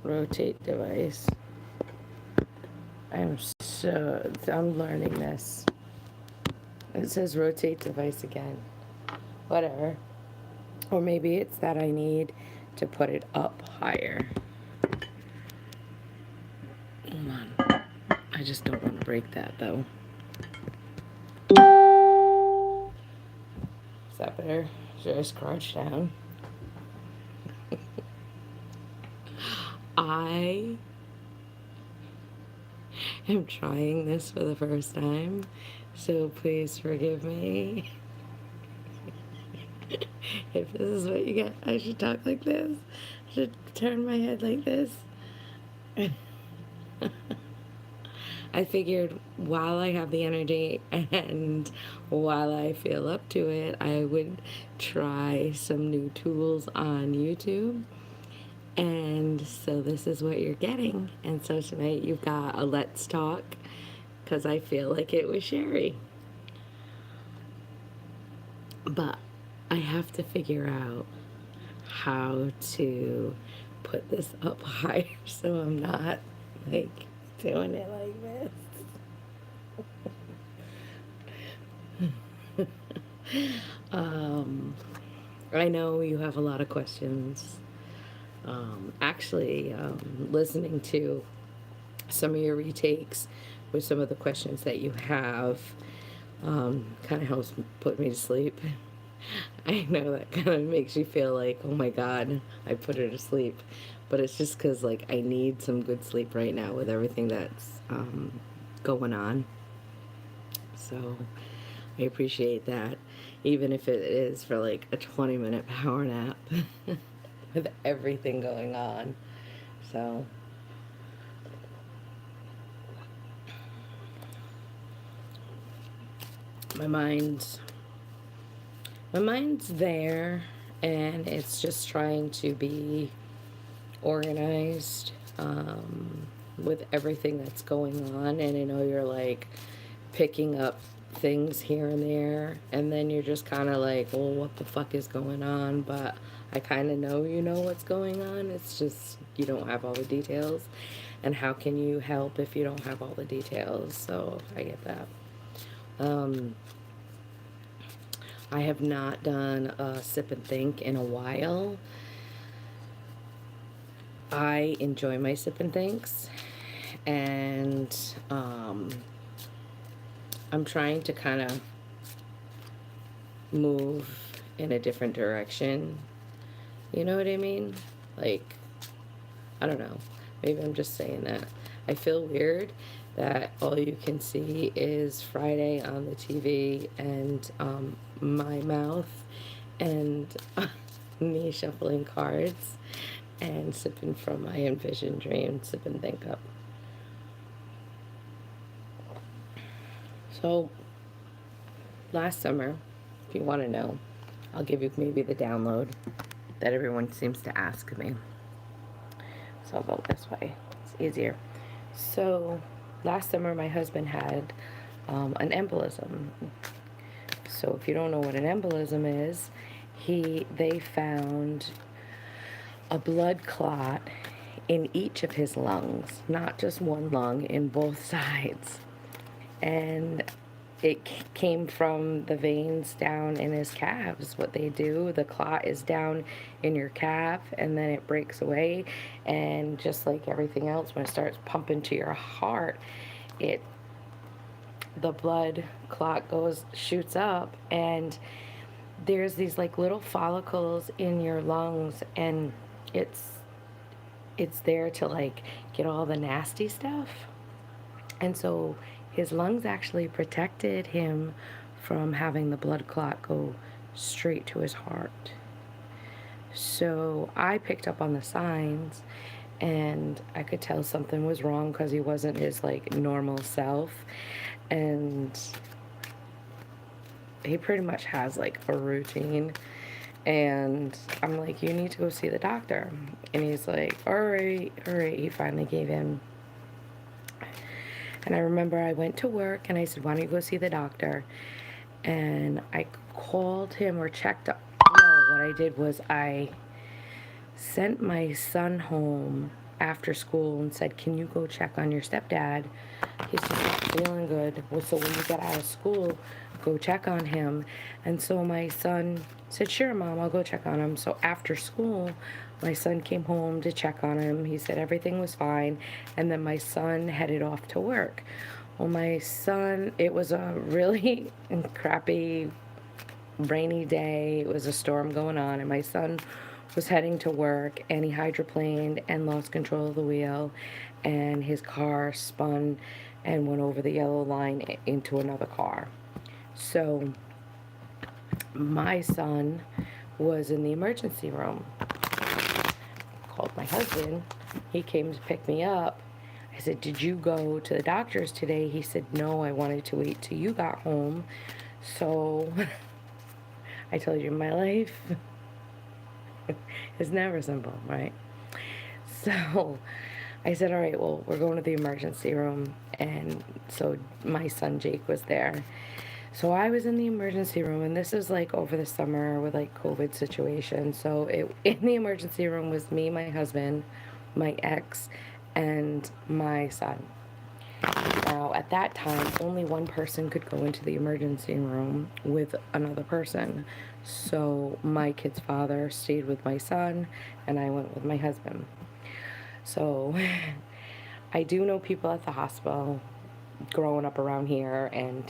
Rotate device. I'm learning this. It says rotate device again. Whatever. Or maybe it's that I need to put it up higher. Hold on. I just don't want to break that though. Is that better? Should I scratch down? I am trying this for the first time, so please forgive me. If this is what you get, I should talk like this. I should turn my head like this. I figured while I have the energy and while I feel up to it, I would try some new tools on YouTube. And so this is what you're getting. And so tonight you've got a Let's Talk because I feel like it was Sheri. But I have to figure out how to put this up higher so I'm not like doing it like this. I know you have a lot of questions. Listening to some of your retakes with some of the questions that you have kind of helps put me to sleep. I know that kind of makes you feel like, oh my God, I put her to sleep. But it's just because, like, I need some good sleep right now with everything that's going on. So I appreciate that, even if it is for like a 20-minute power nap with everything going on. So my mind's there, and it's just trying to be organized with everything that's going on. And I know you're like picking up things here and there, and then you're just kind of like, well, what the fuck is going on? But I kind of know you know what's going on. It's just you don't have all the details, and how can you help if you don't have all the details? So I get that. I have not done a sip and think in a while. I enjoy my sip and thinks, and I'm trying to kind of move in a different direction. You know what I mean? Like, I don't know. Maybe I'm just saying that. I feel weird that all you can see is Friday on the TV and my mouth and me shuffling cards and sipping from my Envision Dream Sip and Think Up. So, last summer, if you want to know, I'll give you maybe the download that everyone seems to ask me. So I'll go this way. It's easier. So, last summer, my husband had an embolism. So, if you don't know what an embolism is, they found a blood clot in each of his lungs, not just one lung, in both sides. And it came from the veins down in his calves. What they do, the clot is down in your calf, and then it breaks away, and just like everything else, when it starts pumping to your heart, the blood clot shoots up, and there's these like little follicles in your lungs, and it's there to like get all the nasty stuff. And so his lungs actually protected him from having the blood clot go straight to his heart. So I picked up on the signs, and I could tell something was wrong because he wasn't his like normal self. And he pretty much has like a routine. And I'm like, you need to go see the doctor. And he's like, all right. He finally gave in. And I remember I went to work and I said, why don't you go see the doctor? And I called him or checked up. No, what I did was I sent my son home after school and said, can you go check on your stepdad? He's just not feeling good. Well, so when you get out of school, go check on him. And so my son said, sure, Mom, I'll go check on him. So after school, my son came home to check on him. He said everything was fine. And then my son headed off to work. Well, my son, it was a really crappy, rainy day. It was a storm going on. And my son was heading to work, and he hydroplaned and lost control of the wheel. And his car spun and went over the yellow line into another car. So my son was in the emergency room. Called my husband. He came to pick me up. I said, did you go to the doctor's today? He said, no, I wanted to wait till you got home. So I told you, my life is never simple, right? So I said, all right, well, we're going to the emergency room. And so my son Jake was there. So I was in the emergency room, and this is like over the summer with like COVID situation. So in the emergency room was me, my husband, my ex, and my son. Now, at that time, only one person could go into the emergency room with another person. So my kid's father stayed with my son, and I went with my husband. So I do know people at the hospital growing up around here and,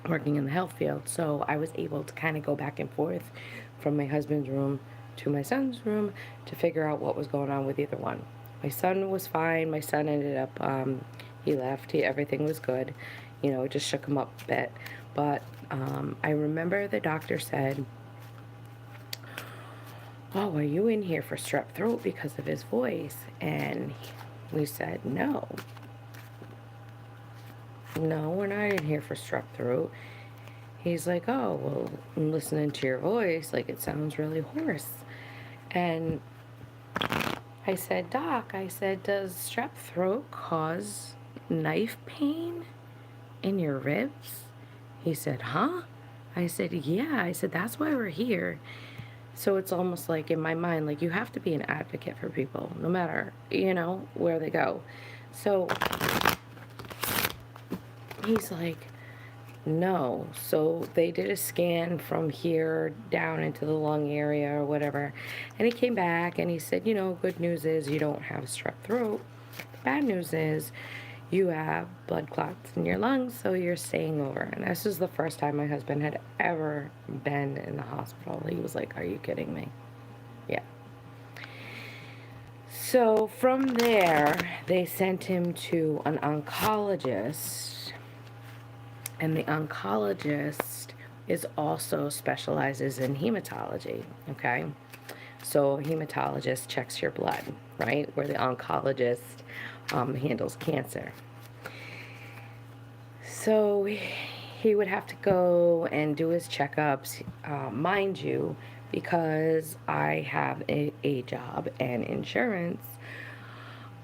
working in the health field. So I was able to kind of go back and forth from my husband's room to my son's room to figure out what was going on with either one. My son was fine. My son ended up, he left. Everything was good. It just shook him up a bit. But I remember the doctor said, oh, are you in here for strep throat because of his voice? And we said, no, we're not in here for strep throat. He's like, oh, well, I'm listening to your voice. Like, it sounds really hoarse. And I said, Doc, does strep throat cause knife pain in your ribs? He said, huh? I said, yeah. I said, that's why we're here. So it's almost like in my mind, like you have to be an advocate for people, no matter, where they go. So he's like, no. So they did a scan from here down into the lung area or whatever. And he came back and he said, good news is you don't have strep throat. The bad news is you have blood clots in your lungs, so you're staying over. And this is the first time my husband had ever been in the hospital. He was like, are you kidding me? Yeah. So from there, they sent him to an oncologist. And the oncologist also specializes in hematology, okay? So a hematologist checks your blood, right? Where the oncologist handles cancer. So he would have to go and do his checkups, mind you, because I have a job and insurance,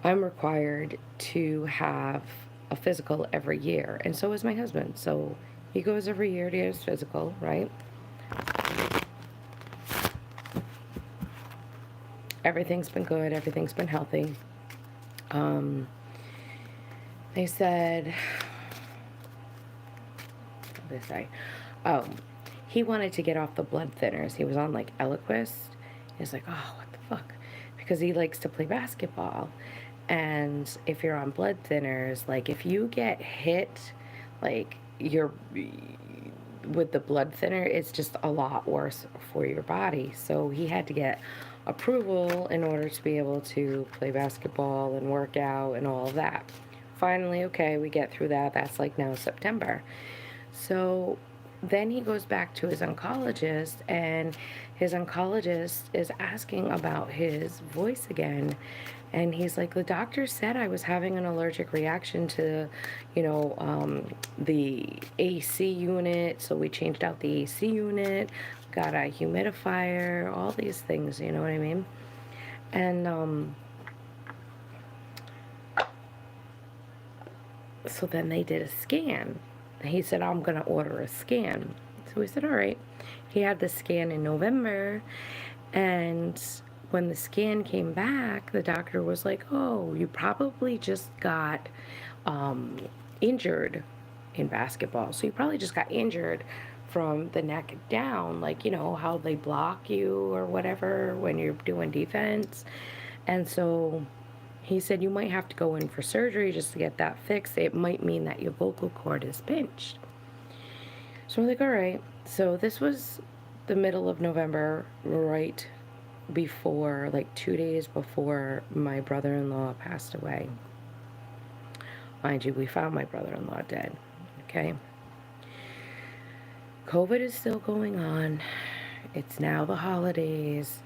I'm required to have a physical every year, and so is my husband. So he goes every year to get his physical, right? Everything's been good. Everything's been healthy. They said, what did they say? Oh, he wanted to get off the blood thinners. He was on like Eliquis. He's like, oh, what the fuck? Because he likes to play basketball. And if you're on blood thinners, like if you get hit, like with the blood thinner, it's just a lot worse for your body. So he had to get approval in order to be able to play basketball and work out and all of that. Finally, okay, we get through that. That's like now September. So then he goes back to his oncologist, and his oncologist is asking about his voice again. And he's like, the doctor said I was having an allergic reaction to, the AC unit. So we changed out the AC unit, got a humidifier, all these things, you know what I mean? And so then they did a scan. He said, I'm going to order a scan. So we said, all right. He had the scan in November, and when the scan came back, the doctor was like, oh, you probably just got injured in basketball. So you probably just got injured from the neck down, like, you know, how they block you or whatever when you're doing defense. And so he said you might have to go in for surgery just to get that fixed. It might mean that your vocal cord is pinched. So we're like, all right. So this was the middle of November, right before, like 2 days before my brother-in-law passed away. Mind you, we found my brother-in-law dead. Okay. COVID is still going on. It's now the holidays.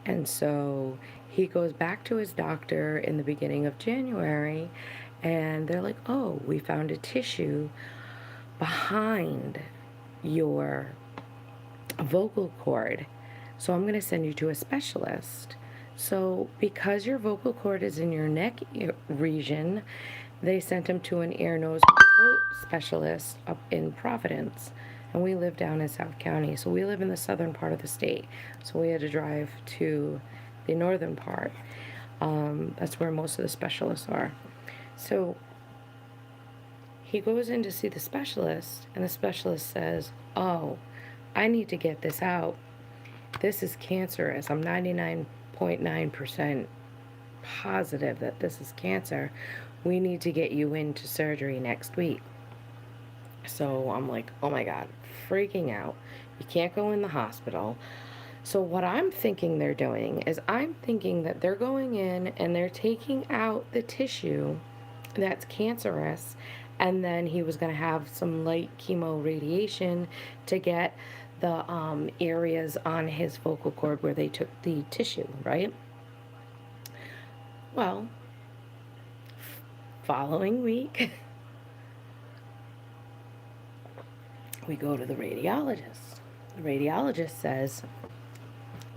And so he goes back to his doctor in the beginning of January, and they're like, oh, we found a tissue behind your vocal cord. So I'm going to send you to a specialist. So because your vocal cord is in your neck region, they sent him to an ear, nose, and throat specialist up in Providence. And we live down in South County. So we live in the southern part of the state. So we had to drive to the northern part. That's where most of the specialists are. So he goes in to see the specialist, and the specialist says, oh, I need to get this out. This is cancerous. I'm 99.9% positive that this is cancer. We need to get you into surgery next week. So I'm like, oh my God, freaking out. You can't go in the hospital. So what I'm thinking they're doing is I'm thinking that they're going in and they're taking out the tissue that's cancerous, and then he was going to have some light chemo radiation to get the areas on his vocal cord where they took the tissue, right? Well, following week, we go to the radiologist. The radiologist says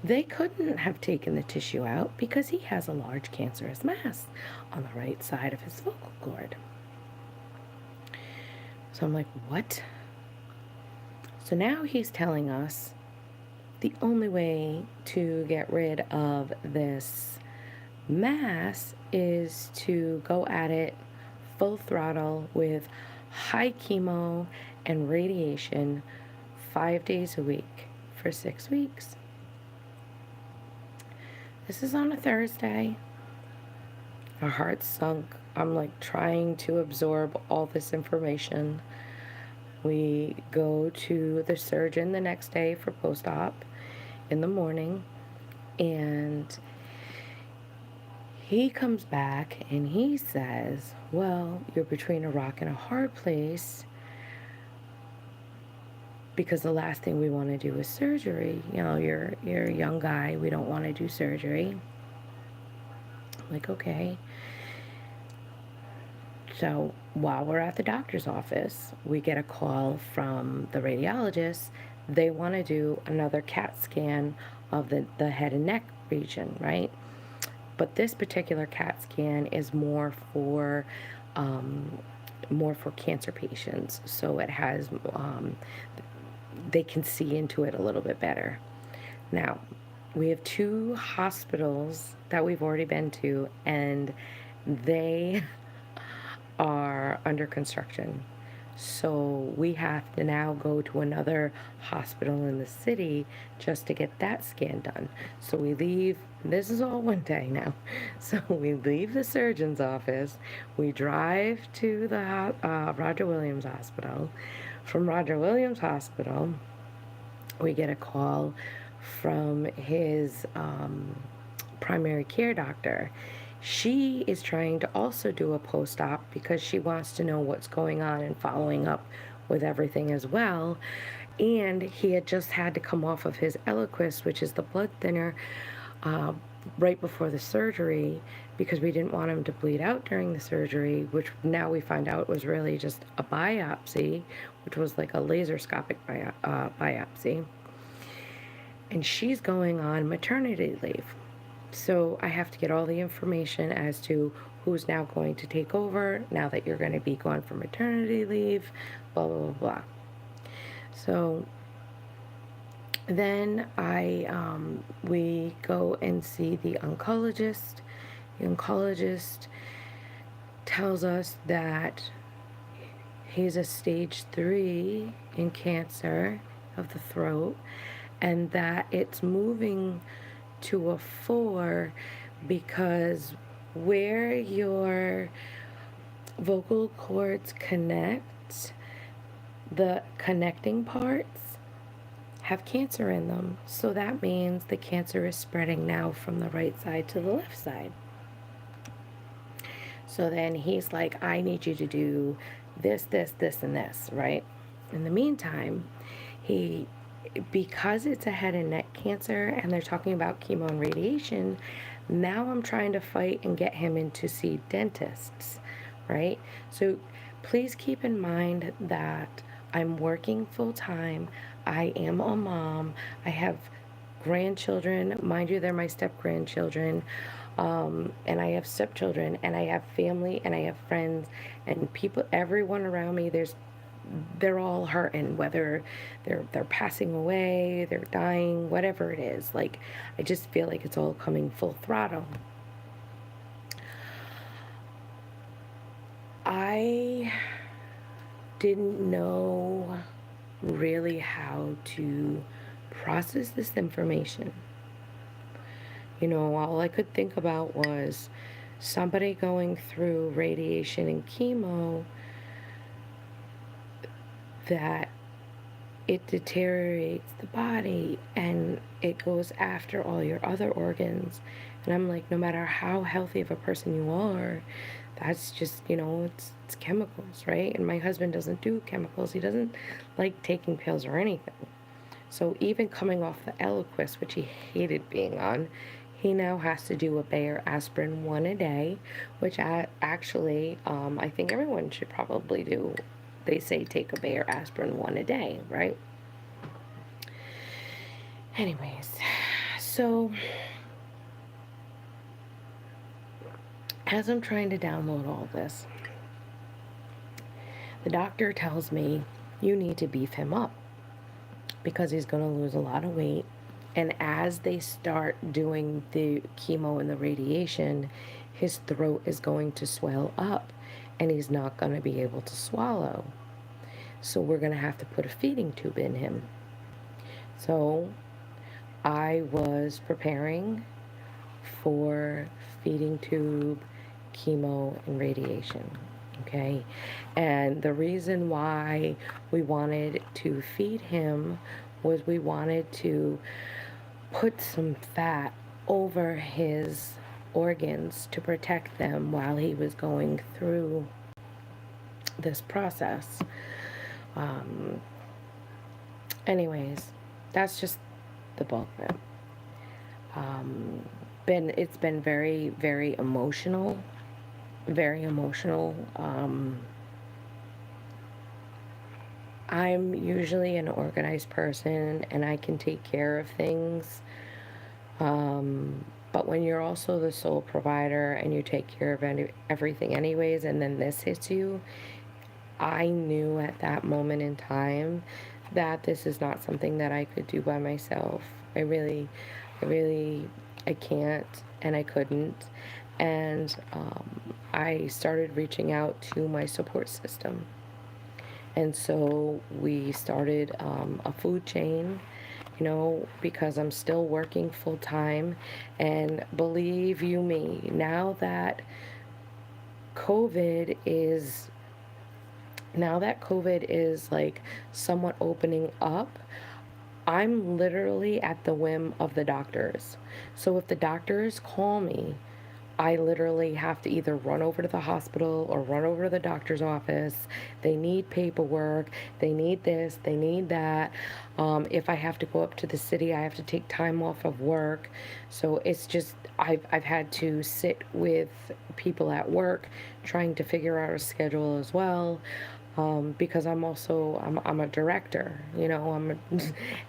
they couldn't have taken the tissue out because he has a large cancerous mass on the right side of his vocal cord. So I'm like, what? So now he's telling us the only way to get rid of this mass is to go at it full throttle with high chemo and radiation 5 days a week for 6 weeks. This is on a Thursday. Our heart's sunk. I'm like trying to absorb all this information. We go to the surgeon the next day for post-op in the morning, and he comes back and he says, well, you're between a rock and a hard place because the last thing we want to do is surgery. You know, you're a young guy. We don't want to do surgery. I'm like, okay. So while we're at the doctor's office, we get a call from the radiologist. They want to do another CAT scan of the head and neck region, right? But this particular CAT scan is more for cancer patients. So it has, they can see into it a little bit better. Now, we have 2 hospitals that we've already been to, and they are under construction. So we have to now go to another hospital in the city just to get that scan done. So we leave, this is all one day now. So we leave the surgeon's office, we drive to the Roger Williams Hospital. From Roger Williams Hospital, we get a call from his primary care doctor. She is trying to also do a post-op because she wants to know what's going on and following up with everything as well. And he had just had to come off of his Eliquis, which is the blood thinner, right before the surgery because we didn't want him to bleed out during the surgery, which now we find out was really just a biopsy, which was like a laparoscopic biopsy. And she's going on maternity leave. So I have to get all the information as to who's now going to take over now that you're going to be gone for maternity leave, blah, blah, blah, blah. So Then we go and see the oncologist. The oncologist tells us that he's a stage 3 in cancer of the throat, and that it's moving to a 4 because where your vocal cords connect, the connecting parts have cancer in them. So that means the cancer is spreading now from the right side to the left side. So then he's like, I need you to do this, this, this, and this, right? In the meantime, because it's a head and neck cancer and they're talking about chemo and radiation, now I'm trying to fight and get him in to see dentists, right? So please keep in mind that I'm working full time. I am a mom. I have grandchildren. Mind you, they're my step grandchildren. And I have stepchildren, and I have family, and I have friends, and people, everyone around me. They're all hurting, whether they're passing away, they're dying, whatever it is. Like, I just feel like it's all coming full throttle. I didn't know really how to process this information. All I could think about was somebody going through radiation and chemo, that it deteriorates the body and it goes after all your other organs. And I'm like, no matter how healthy of a person you are, that's just, it's chemicals, right? And my husband doesn't do chemicals. He doesn't like taking pills or anything. So even coming off the Eliquis, which he hated being on, he now has to do a Bayer aspirin 1 a day, which actually, I think everyone should probably do. They say take a Bayer aspirin 1 a day, right? Anyways, so as I'm trying to download all this, the doctor tells me you need to beef him up because he's going to lose a lot of weight. And as they start doing the chemo and the radiation, his throat is going to swell up and he's not going to be able to swallow. So we're going to have to put a feeding tube in him. So I was preparing for feeding tube, chemo, and radiation. Okay, and the reason why we wanted to feed him was we wanted to put some fat over his organs to protect them while he was going through this process. Anyways, that's just the bulk of it. It's been very, very emotional. Very emotional. I'm usually an organized person and I can take care of things. But when you're also the sole provider and you take care of everything anyways, and then this hits you, I knew at that moment in time that this is not something that I could do by myself. I can't and I couldn't. And I started reaching out to my support system. And so we started a food chain, because I'm still working full time. And believe you me, now that COVID is like somewhat opening up, I'm literally at the whim of the doctors. So if the doctors call me, I literally have to either run over to the hospital or run over to the doctor's office. They need paperwork. They need this. They need that. If I have to go up to the city, I have to take time off of work. So it's just, I've had to sit with people at work trying to figure out a schedule as well. Because I'm a director,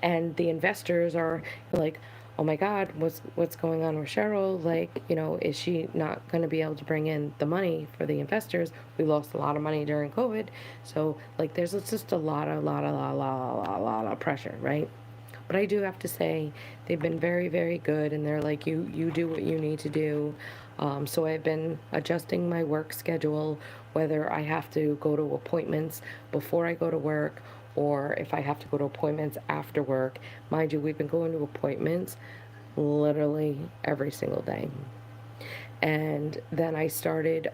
and the investors are like, oh my God, what's going on with Cheryl? Like, is she not going to be able to bring in the money for the investors? We lost a lot of money during COVID. So like, there's just a lot of pressure, right? But I do have to say, they've been very, very good, and they're like, you do what you need to do. So I've been adjusting my work schedule, whether I have to go to appointments before I go to work, or if I have to go to appointments after work. Mind you, we've been going to appointments literally every single day. And then I started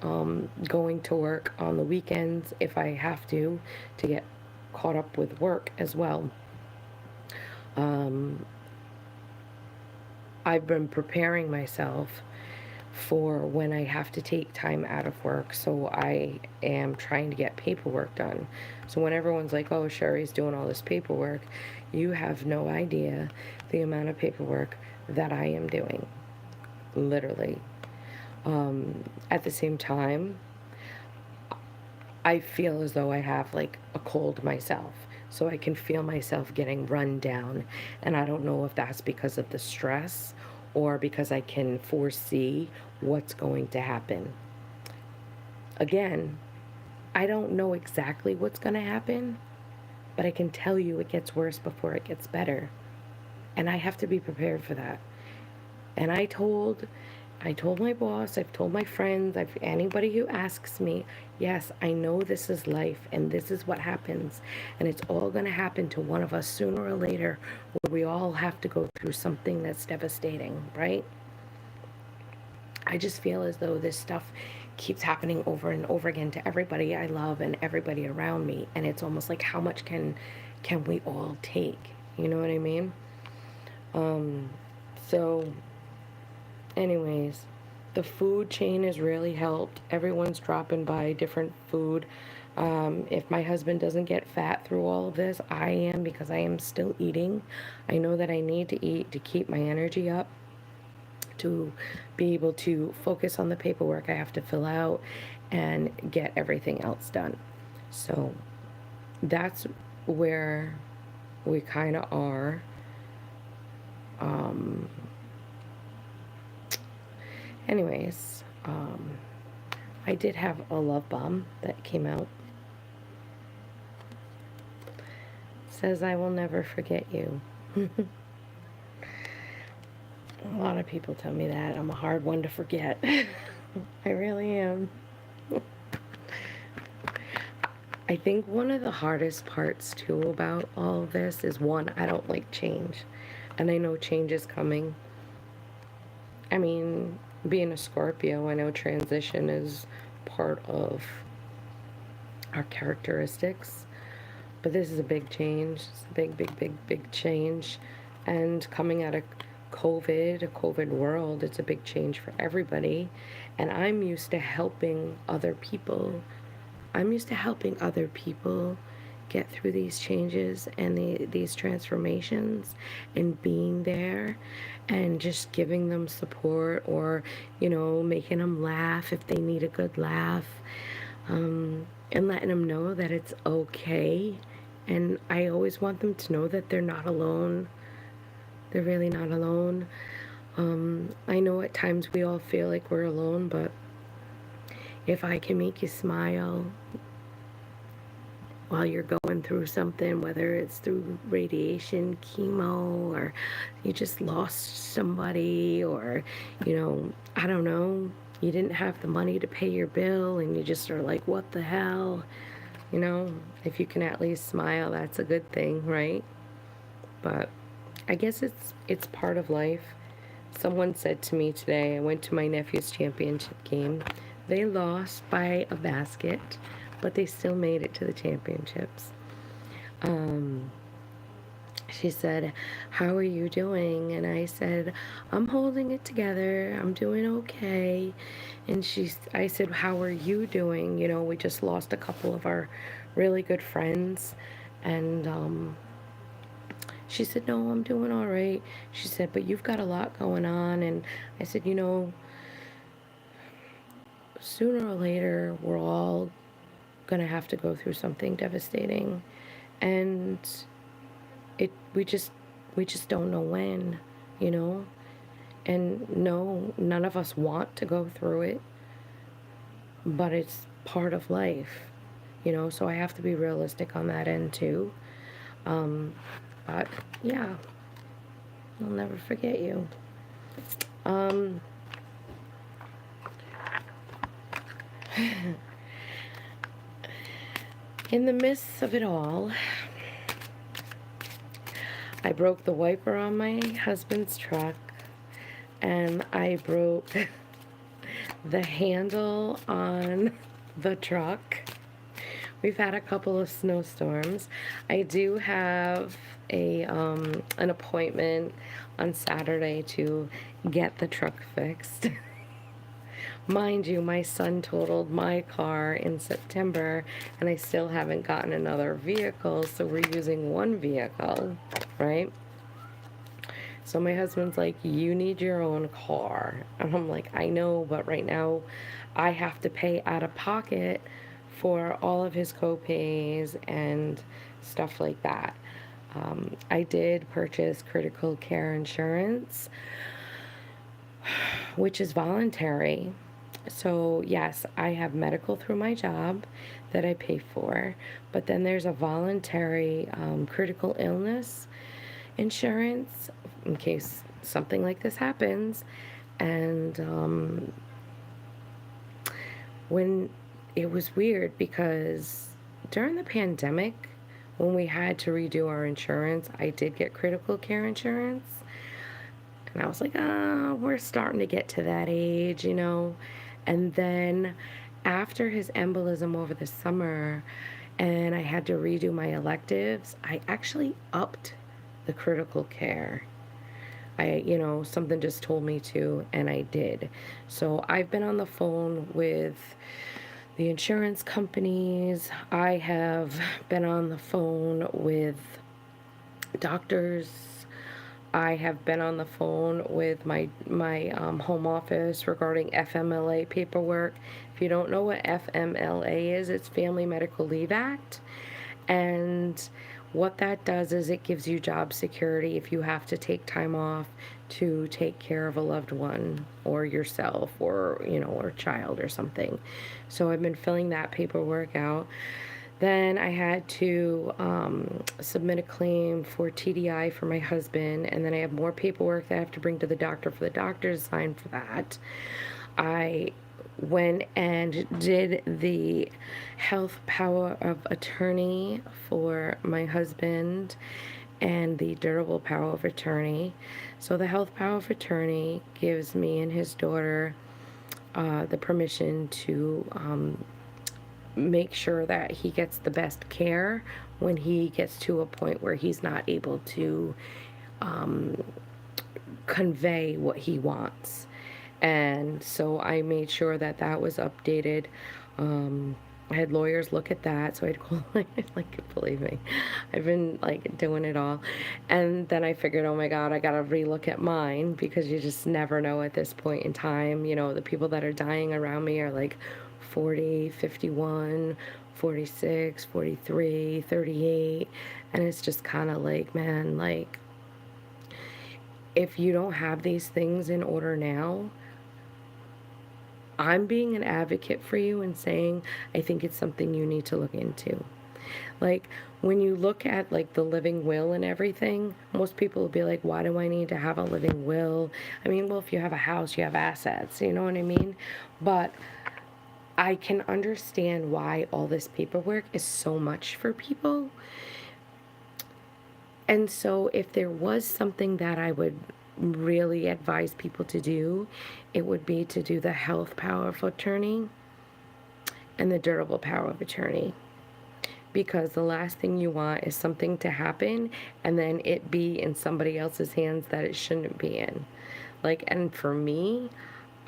going to work on the weekends if I have to get caught up with work as well. Um, I've been preparing myself for when I have to take time out of work. So I am trying to get paperwork done. So when everyone's like, oh, Sheri's doing all this paperwork, you have no idea the amount of paperwork that I am doing. Literally. At the same time, I feel as though I have like a cold myself. So I can feel myself getting run down. And I don't know if that's because of the stress or because I can foresee what's going to happen. Again, I don't know exactly what's going to happen, but I can tell you it gets worse before it gets better. And I have to be prepared for that. And I told my boss, I've told my friends, anybody who asks me, yes, I know this is life and this is what happens. And it's all going to happen to one of us sooner or later, where we all have to go through something that's devastating, right? I just feel as though this stuff keeps happening over and over again to everybody I love and everybody around me. And it's almost like, how much can we all take? You know what I mean? So anyways, the food chain has really helped. Everyone's dropping by different food. If my husband doesn't get fat through all of this, I am, because I am still eating. I know that I need to eat to keep my energy up, to be able to focus on the paperwork I have to fill out and get everything else done. So that's where we kind of are. Anyways, I did have a love bomb that came out. Says, I will never forget you. A lot of people tell me that. I'm a hard one to forget. I really am. I think one of the hardest parts, too, about all of this is, one, I don't like change. And I know change is coming. I mean, being a Scorpio, I know transition is part of our characteristics. But this is a big change. It's a big, big, big, big change. And coming out of COVID, a COVID world, it's a big change for everybody. And I'm used to helping other people. I'm used to helping other people get through these changes and these transformations, and being there and just giving them support, or, you know, making them laugh if they need a good laugh, and letting them know that it's okay. And I always want them to know that they're not alone. They're really not alone. I know at times we all feel like we're alone, but if I can make you smile while you're going through something, whether it's through radiation, chemo, or you just lost somebody, or, you know, I don't know, you didn't have the money to pay your bill and you just are like, what the hell? You know, if you can at least smile, that's a good thing, right? But I guess it's part of life. Someone said to me today, I went to my nephew's championship game. They lost by a basket, but they still made it to the championships. She said, how are you doing? And I said, I'm holding it together. I'm doing okay. And I said, how are you doing? You know, we just lost a couple of our really good friends. And she said, no, I'm doing all right. She said, but you've got a lot going on. And I said, you know, sooner or later, we're all going to have to go through something devastating. And we just don't know when, you know? And no, none of us want to go through it, but it's part of life, you know? So I have to be realistic on that end too. But yeah, I'll never forget you. In the midst of it all, I broke the wiper on my husband's truck, and I broke the handle on the truck. We've had a couple of snowstorms. I do have an appointment on Saturday to get the truck fixed. Mind you, my son totaled my car in September, and I still haven't gotten another vehicle, so we're using one vehicle, right? So my husband's like, you need your own car. And I'm like, I know, but right now I have to pay out of pocket for all of his co-pays and stuff like that. I did purchase critical care insurance, which is voluntary. So yes, I have medical through my job that I pay for, but then there's a voluntary critical illness insurance in case something like this happens. And when it was weird because during the pandemic, when we had to redo our insurance, I did get critical care insurance. And I was like, we're starting to get to that age, you know. And then after his embolism over the summer, and I had to redo my electives, I actually upped the critical care. Something just told me to, and I did. So I've been on the phone with the insurance companies. I have been on the phone with doctors. I have been on the phone with my home office regarding FMLA paperwork. If you don't know what FMLA is, it's Family Medical Leave Act. And what that does is it gives you job security if you have to take time off to take care of a loved one or yourself or, or child or something. So I've been filling that paperwork out. Then I had to submit a claim for TDI for my husband, and then I have more paperwork that I have to bring to the doctor for the doctor to sign for that. I went and did the health power of attorney for my husband and the durable power of attorney. So the health power of attorney gives me and his daughter the permission to make sure that he gets the best care when he gets to a point where he's not able to convey what he wants. And so I made sure that that was updated. I had lawyers look at that, so I'd call, believe me, I've been doing it all. And then I figured, oh my God, I gotta relook at mine because you just never know at this point in time. The people that are dying around me are 40, 51, 46, 43, 38. And it's just kind of man, if you don't have these things in order now, I'm being an advocate for you and saying I think it's something you need to look into. When you look at the living will and everything, most people will be like, why do I need to have a living will? I mean, well, if you have a house, you have assets, you know what I mean? But I can understand why all this paperwork is so much for people. And so if there was something that I would really advise people to do, it would be to do the health power of attorney and the durable power of attorney. Because the last thing you want is something to happen and then it be in somebody else's hands that it shouldn't be in. And for me,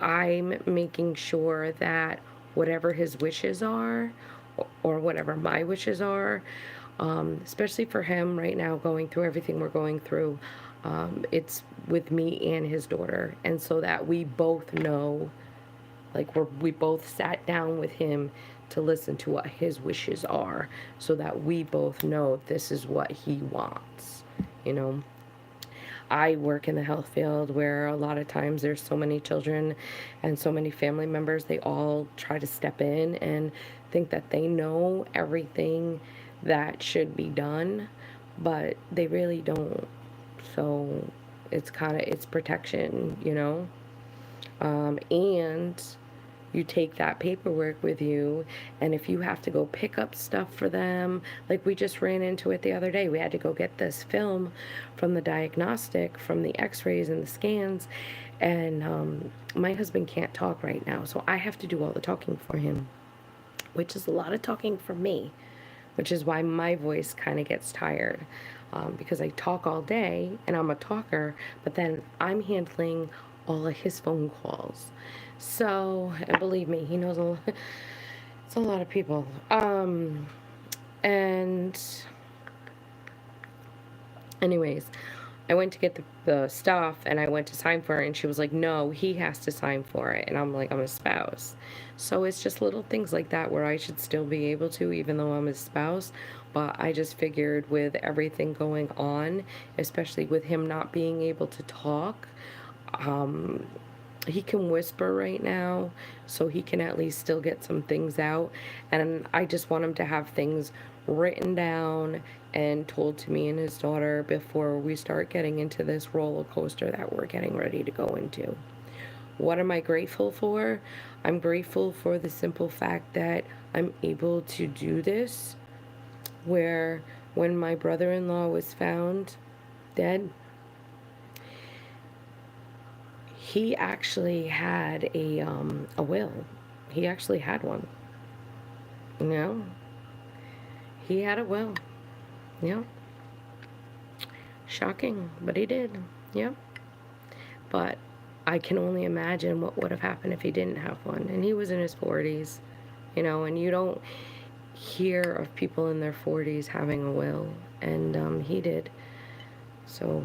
I'm making sure that whatever his wishes are or whatever my wishes are, especially for him right now going through everything we're going through, it's with me and his daughter. And so that we both know, we both sat down with him to listen to what his wishes are so that we both know this is what he wants, I work in the health field where a lot of times there's so many children and so many family members, they all try to step in and think that they know everything that should be done, but they really don't. So it's protection, you know? And you take that paperwork with you, and if you have to go pick up stuff for them, like we just ran into it the other day, we had to go get this film from the diagnostic, from the x-rays and the scans, and my husband can't talk right now, so I have to do all the talking for him, which is a lot of talking for me, which is why my voice kind of gets tired, because I talk all day and I'm a talker, but then I'm handling all of his phone calls. So, and believe me, he knows it's a lot of people. And anyways, I went to get the stuff and I went to sign for it, and she was like, no, he has to sign for it. And I'm like, I'm a spouse. So it's just little things like that where I should still be able to, even though I'm a spouse. But I just figured with everything going on, especially with him not being able to talk, he can whisper right now, so he can at least still get some things out. And I just want him to have things written down and told to me and his daughter before we start getting into this roller coaster that we're getting ready to go into. What am I grateful for? I'm grateful for the simple fact that I'm able to do this, where when my brother-in-law was found dead, he actually had a will. He actually had one. You know? He had a will. Yeah. Shocking, but he did. Yeah. But I can only imagine what would have happened if he didn't have one. And he was in his 40s, you know, and you don't hear of people in their 40s having a will. And he did. So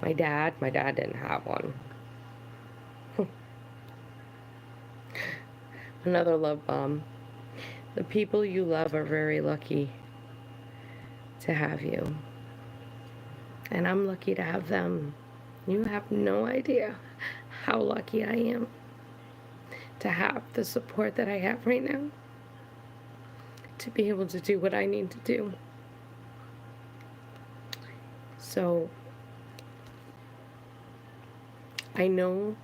my dad didn't have one. Another love bomb. The people you love are very lucky to have you. And I'm lucky to have them. You have no idea how lucky I am to have the support that I have right now, to be able to do what I need to do. So I know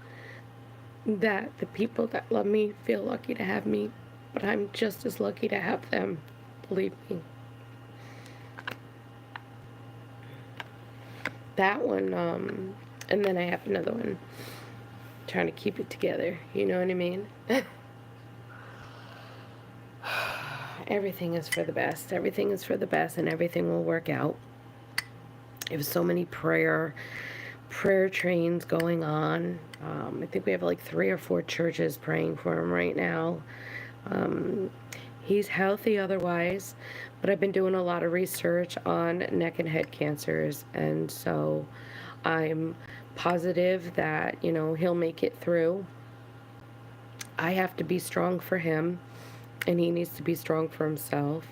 that the people that love me feel lucky to have me, but I'm just as lucky to have them, believe me. That one, and then I have another one, trying to keep it together, you know what I mean? Everything is for the best. Everything is for the best, and everything will work out. There's so many prayer trains going on. I think we have like 3 or 4 churches praying for him right now. He's healthy otherwise, but I've been doing a lot of research on neck and head cancers, and so I'm positive that, you know, he'll make it through. I have to be strong for him, and he needs to be strong for himself.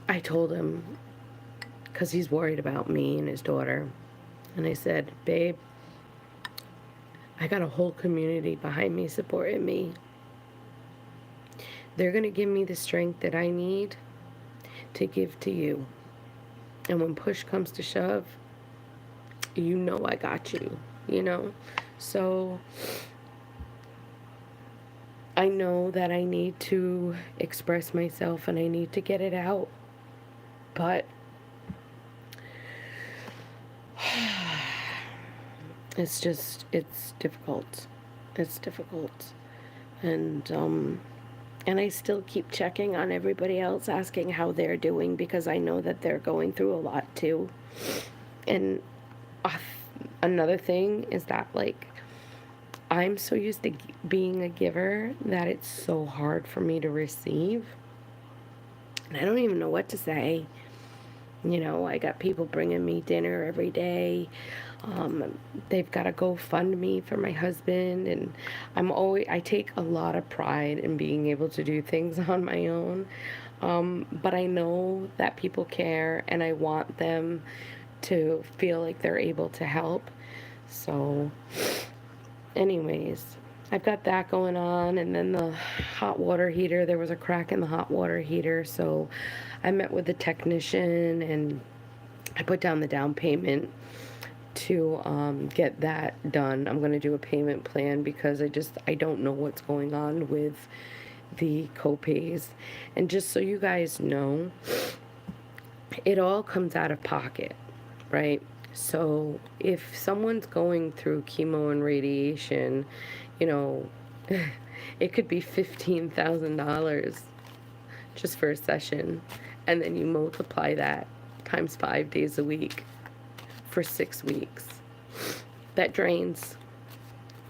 I told him, because he's worried about me and his daughter, and I said, babe, I got a whole community behind me supporting me. They're going to give me the strength that I need to give to you. And when push comes to shove, you know I got you, you know? So I know that I need to express myself and I need to get it out. But it's difficult. It's difficult. And I still keep checking on everybody else, asking how they're doing, because I know that they're going through a lot too. And another thing is that, like, I'm so used to being a giver that it's so hard for me to receive. And I don't even know what to say. You know, I got people bringing me dinner every day. They've got a GoFundMe for my husband, and I take a lot of pride in being able to do things on my own. But I know that people care, and I want them to feel like they're able to help. So, anyways, I've got that going on, and then the hot water heater, there was a crack in the hot water heater, so I met with the technician and I put down the down payment to get that done. I'm going to do a payment plan because I don't know what's going on with the copays. And just so you guys know, it all comes out of pocket, right? So if someone's going through chemo and radiation, you know, it could be $15,000 just for a session. And then you multiply that times 5 days a week for 6 weeks. That drains.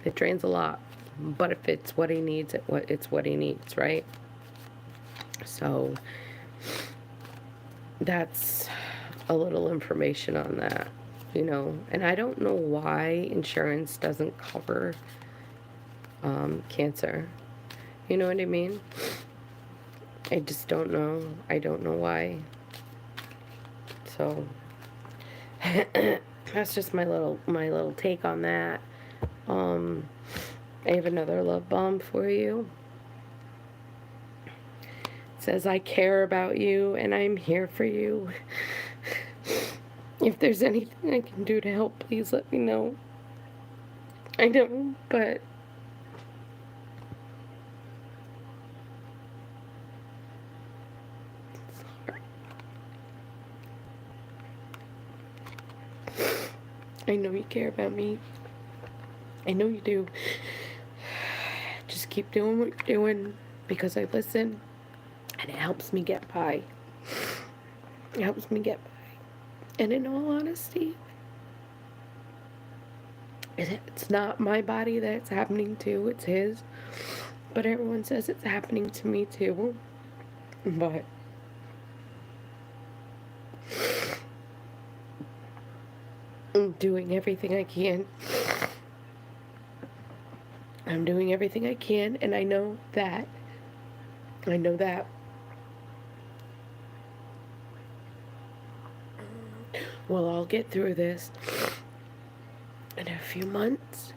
It drains a lot. But if it's what he needs, it's what he needs, right? So that's a little information on that, you know. And I don't know why insurance doesn't cover cancer. You know what I mean? I just don't know. I don't know why. So that's just my little take on that. I have another love bomb for you. It says, I care about you and I'm here for you. If there's anything I can do to help, please let me know. I know, but it's hard. I know you care about me. I know you do. Just keep doing what you're doing because I listen and it helps me get by. It helps me get by. And in all honesty, it's not my body that it's happening to, it's his. But everyone says it's happening to me too. But I'm doing everything I can. I'm doing everything I can, and I know that we'll all get through this. In a few months,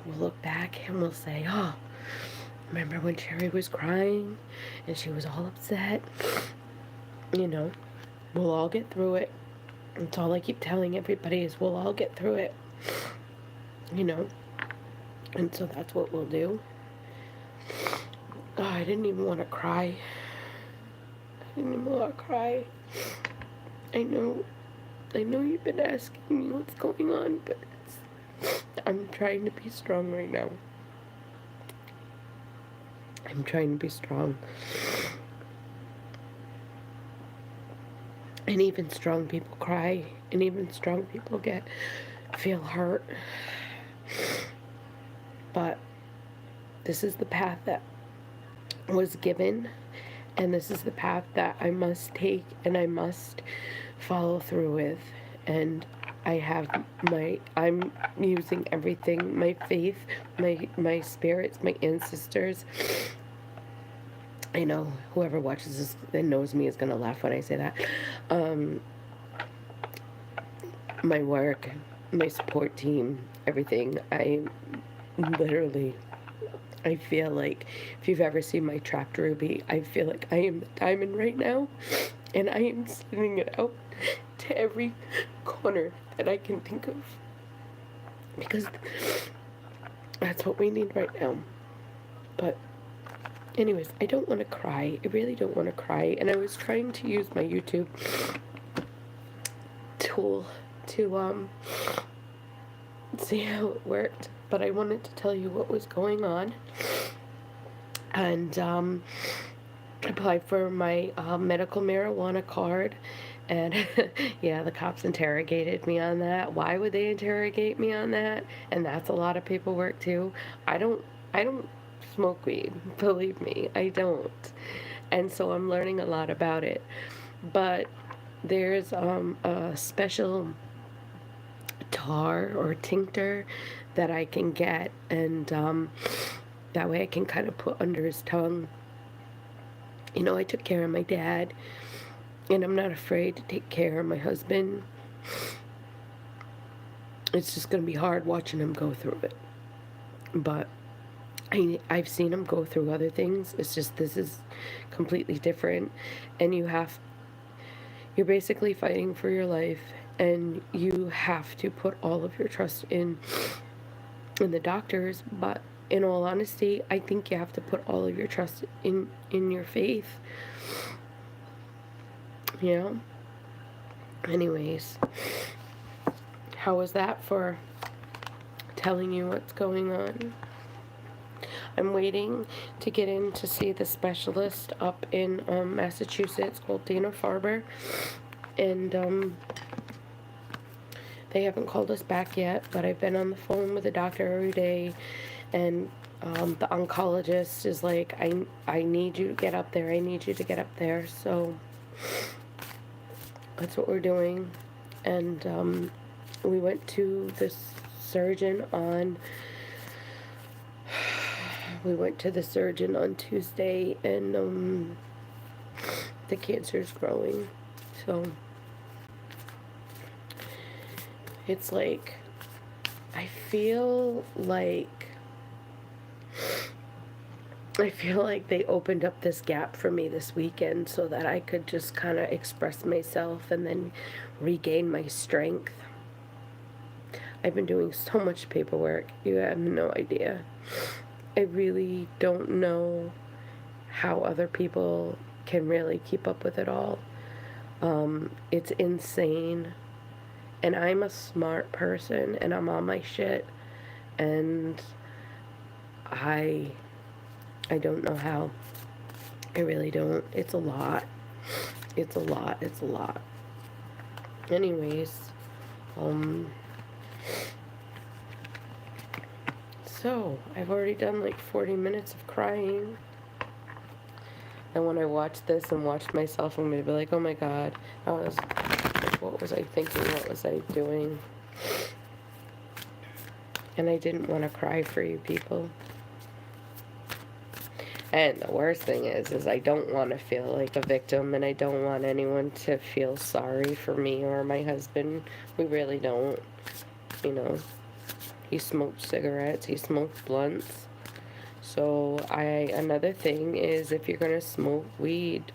we'll look back and we'll say, oh, remember when Sheri was crying and she was all upset? You know, we'll all get through it. That's all I keep telling everybody is we'll all get through it. You know? And so that's what we'll do. Oh, I didn't even want to cry. I know you've been asking me what's going on, but I'm trying to be strong right now. I'm trying to be strong. And even strong people cry, and even strong people feel hurt. But this is the path that was given, and this is the path that I must take and I must follow through with. And I'm using everything, my faith, my spirits, my ancestors. I know whoever watches this and knows me is gonna laugh when I say that. My work, my support team, everything. I feel like, if you've ever seen my trapped ruby, I feel like I am the diamond right now, and I am sending it out to every corner that I can think of, because that's what we need right now. But anyways, I don't want to cry. I really don't want to cry, and I was trying to use my YouTube tool to see how it worked, but I wanted to tell you what was going on. And applied for my medical marijuana card, and yeah, the cops interrogated me on that. Why would they interrogate me on that? And that's a lot of paperwork too. I don't smoke weed, believe me, I don't. And so I'm learning a lot about it. But there's a special tar or tincture that I can get, and that way I can kind of put under his tongue. You know, I took care of my dad, and I'm not afraid to take care of my husband. It's just going to be hard watching him go through it. But I've seen him go through other things. It's just this is completely different, and you're basically fighting for your life, and you have to put all of your trust in the doctors. But in all honesty, I think you have to put all of your trust in your faith. You know. Anyways, how was that for telling you what's going on? I'm waiting to get in to see the specialist up in Massachusetts called Dana-Farber, and they haven't called us back yet, but I've been on the phone with the doctor every day, and the oncologist is like, I need you to get up there, I need you to get up there, so that's what we're doing. And we went to this surgeon on Tuesday, and the cancer's growing. So it's like, I feel like they opened up this gap for me this weekend so that I could just kind of express myself and then regain my strength. I've been doing so much paperwork. You have no idea. I really don't know how other people can really keep up with it all. It's insane. And I'm a smart person, and I'm on my shit, and I don't know how. I really don't. It's a lot. It's a lot. It's a lot. Anyways, so I've already done like 40 minutes of crying. And when I watch this and watch myself, I'm going to be like, oh my God, what was I thinking? What was I doing? And I didn't want to cry for you people. And the worst thing is I don't want to feel like a victim, and I don't want anyone to feel sorry for me or my husband. We really don't. You know, he smoked cigarettes, he smoked blunts. So another thing is, if you're going to smoke weed,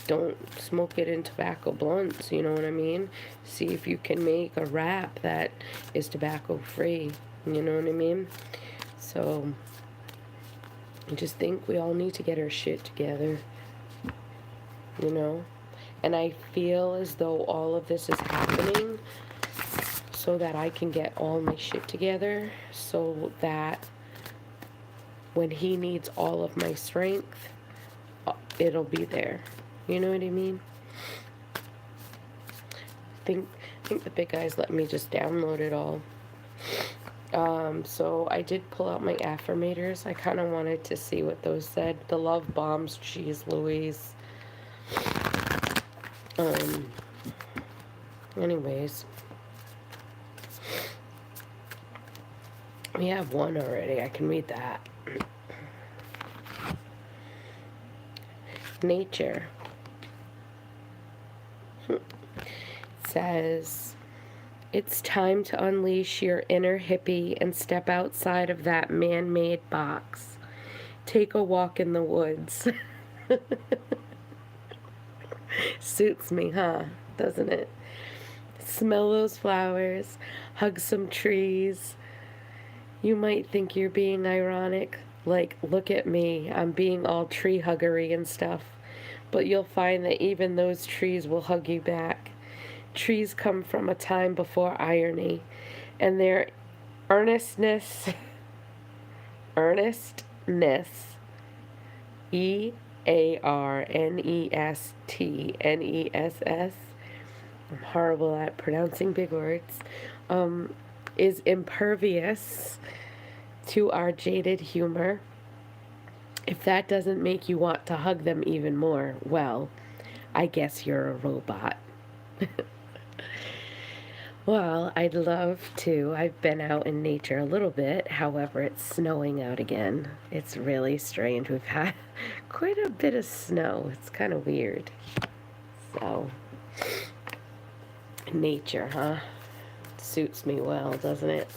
don't smoke it in tobacco blunts, you know what I mean? See if you can make a wrap that is tobacco free, you know what I mean? So I just think we all need to get our shit together, you know? And I feel as though all of this is happening so that I can get all my shit together, so that when he needs all of my strength, it'll be there. You know what I mean? I think the big guys let me just download it all. So I did pull out my affirmators. I kind of wanted to see what those said. The love bombs, cheese Louise. Anyways. We have one already. I can read that. Nature. It says, it's time to unleash your inner hippie and step outside of that man-made box. Take a walk in the woods. Suits me, huh? Doesn't it? Smell those flowers. Hug some trees. You might think you're being ironic. Like, look at me. I'm being all tree huggery and stuff. But you'll find that even those trees will hug you back. Trees come from a time before irony, and their earnestness, EARNESTNESS, I'm horrible at pronouncing big words, is impervious to our jaded humor. If that doesn't make you want to hug them even more, well, I guess you're a robot. Well, I'd love to. I've been out in nature a little bit. However, it's snowing out again. It's really strange. We've had quite a bit of snow. It's kind of weird. So, nature, huh? Suits me well, doesn't it?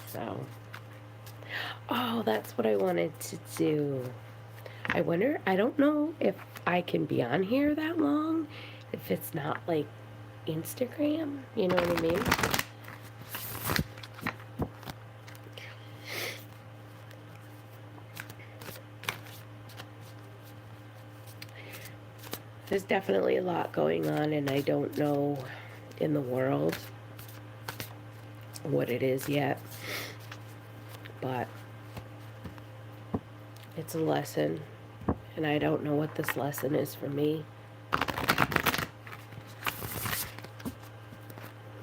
So, Oh, that's what I wanted to do. I wonder, I don't know if I can be on here that long, if it's not like Instagram, you know what I mean? There's definitely a lot going on, and I don't know in the world what it is yet, but it's a lesson, and I don't know what this lesson is for me.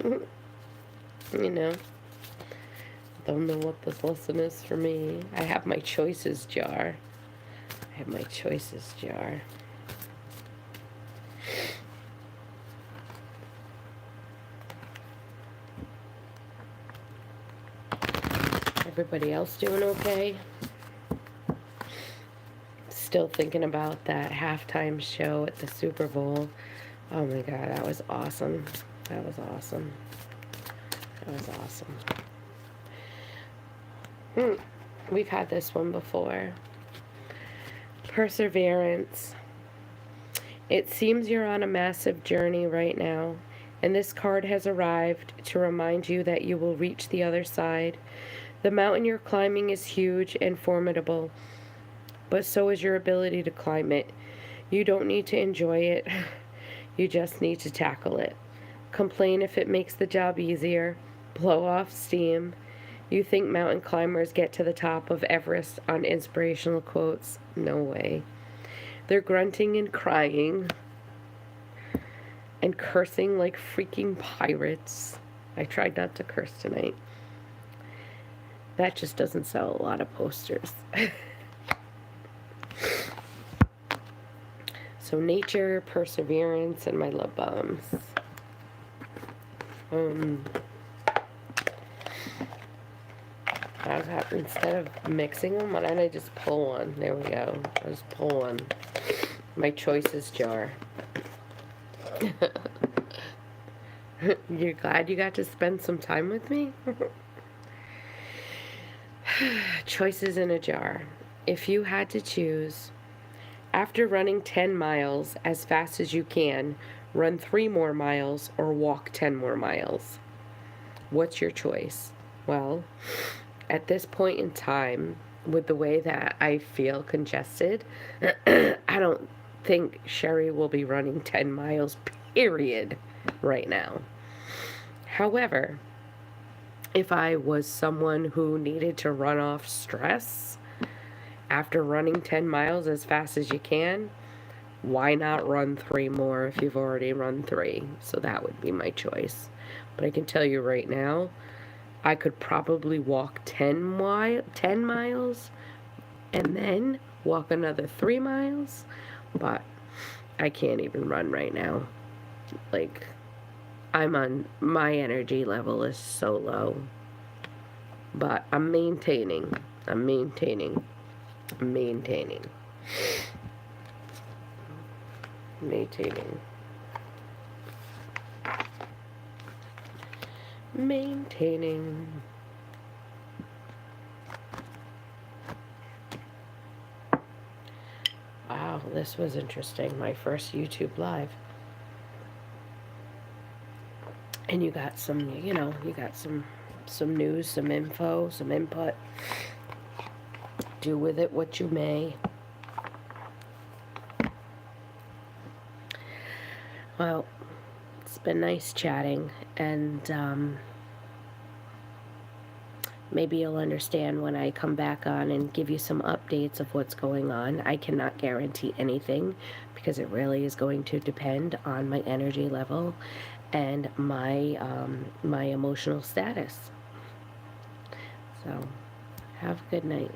You know, don't know what this lesson is for me. I have my choices jar. I have my choices jar. Everybody else doing okay? Still thinking about that halftime show at the Super Bowl. Oh my God, that was awesome. That was awesome. That was awesome. We've had this one before. Perseverance. It seems you're on a massive journey right now, and this card has arrived to remind you that you will reach the other side. The mountain you're climbing is huge and formidable, but so is your ability to climb it. You don't need to enjoy it, you just need to tackle it. Complain if it makes the job easier. Blow off steam. You think mountain climbers get to the top of Everest on inspirational quotes? No way. They're grunting and crying and cursing like freaking pirates. I tried not to curse tonight. That just doesn't sell a lot of posters. So nature, perseverance, and my love bombs. Instead of mixing them, why don't I just pull one? There we go. I'll just pull one. My choices jar. You're glad you got to spend some time with me? Choices in a jar. If you had to choose, after running 10 miles as fast as you can, run 3 more miles or walk 10 more miles. What's your choice? Well, at this point in time, with the way that I feel congested, I don't think Sheri will be running 10 miles, period, right now. However, if I was someone who needed to run off stress after running 10 miles as fast as you can, why not run 3 more if you've already run 3? So that would be my choice. But I can tell you right now, I could probably walk 10 miles and then walk another 3 miles, but I can't even run right now. Like, my energy level is so low. But I'm maintaining. Maintaining. Wow, this was interesting. My first YouTube live. And you got some news, some info, some input. Do with it what you may. Well, it's been nice chatting, and maybe you'll understand when I come back on and give you some updates of what's going on. I cannot guarantee anything because it really is going to depend on my energy level and my emotional status. So, have a good night.